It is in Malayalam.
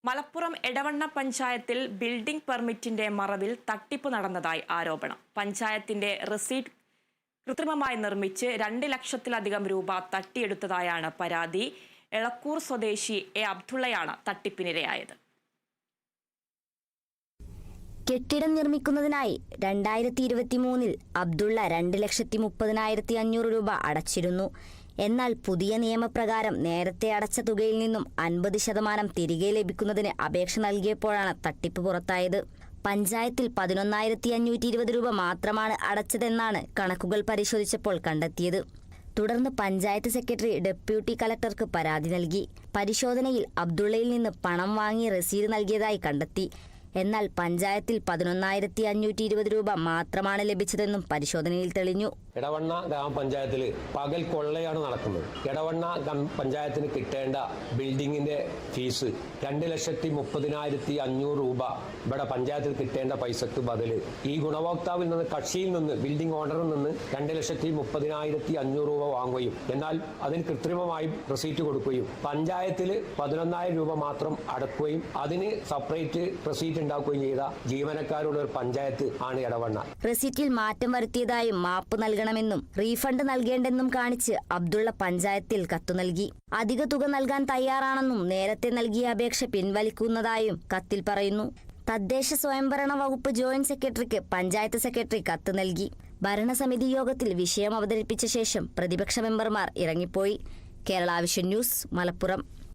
മലപ്പുറം എടവണ്ണ പഞ്ചായത്തിൽ ബിൽഡിംഗ് പെർമിറ്റിന്റെ മറവിൽ തട്ടിപ്പ് നടന്നതായി ആരോപണം. പഞ്ചായത്തിന്റെ റെസീറ്റ് കൃത്രിമമായി നിർമ്മിച്ച് 2 ലക്ഷത്തിലധികം രൂപ തട്ടിയെടുത്തതായാണ് പരാതി. എളക്കൂർ സ്വദേശി എ അബ്ദുള്ളയാണ് തട്ടിപ്പിനിരയായത്. കെട്ടിടം നിർമ്മിക്കുന്നതിനായി 2023 അബ്ദുള്ള 2,30,500 രൂപ അടച്ചിരുന്നു. എന്നാൽ പുതിയ നിയമപ്രകാരം നേരത്തെ അടച്ച തുകയിൽ നിന്നും 50% തിരികെ ലഭിക്കുന്നതിന് അപേക്ഷ നൽകിയപ്പോഴാണ് തട്ടിപ്പ് പുറത്തായത്. പഞ്ചായത്തിൽ 11,520 രൂപ മാത്രമാണ് അടച്ചതെന്നാണ് കണക്കുകൾ പരിശോധിച്ചപ്പോൾ കണ്ടെത്തിയത്. തുടർന്ന് പഞ്ചായത്ത് സെക്രട്ടറി ഡെപ്യൂട്ടി കളക്ടർക്ക് പരാതി നൽകി. പരിശോധനയിൽ അബ്ദുള്ളയിൽ നിന്ന് പണം വാങ്ങി രസീത് നൽകിയതായി കണ്ടെത്തി. എന്നാൽ പഞ്ചായത്തിൽ 11,520 രൂപ മാത്രമാണ് ലഭിച്ചതെന്നും പരിശോധനയിൽ തെളിഞ്ഞു. എടവണ്ണ ഗ്രാമപഞ്ചായത്തിൽ പകൽ കൊള്ളയാണ് നടക്കുന്നത്. എടവണ്ണ പഞ്ചായത്തിന് കിട്ടേണ്ട ബിൽഡിങ്ങിന്റെ ഫീസ് 2,30,500 രൂപ ഇവിടെ പഞ്ചായത്തിൽ കിട്ടേണ്ട പൈസക്ക് ബദല് ഈ ഗുണഭോക്താവിൽ നിന്ന്, കക്ഷിയിൽ നിന്ന്, ബിൽഡിംഗ് ഓണറിൽ നിന്ന് 2,30,500 രൂപ വാങ്ങുകയും എന്നാൽ അതിന് കൃത്രിമമായി റെസീറ്റ് കൊടുക്കുകയും പഞ്ചായത്തിൽ 11,000 രൂപ മാത്രം അടക്കുകയും അതിന് സെപ്പറേറ്റ് റെസീറ്റ് ഉണ്ടാക്കുകയും ചെയ്ത ജീവനക്കാരുടെ ഒരു പഞ്ചായത്ത് ആണ് എടവണ്ണ. റെസീറ്റിൽ മാറ്റം വരുത്തിയതായും മാപ്പ് നൽകണമെന്നും റീഫണ്ട് നൽകേണ്ടെന്നും കാണിച്ച് അബ്ദുള്ള പഞ്ചായത്തിൽ കത്തു നൽകി. അധിക തുക നൽകാൻ തയ്യാറാണെന്നും നേരത്തെ നൽകിയ അപേക്ഷ പിൻവലിക്കുന്നതായും കത്തിൽ പറയുന്നു. തദ്ദേശ സ്വയംഭരണ വകുപ്പ് ജോയിന്റ് സെക്രട്ടറിക്ക് പഞ്ചായത്ത് സെക്രട്ടറി കത്ത് നൽകി. ഭരണസമിതി യോഗത്തിൽ വിഷയം അവതരിപ്പിച്ച ശേഷം പ്രതിപക്ഷ മെമ്പർമാർ ഇറങ്ങിപ്പോയി. Kerala vision news, Malappuram.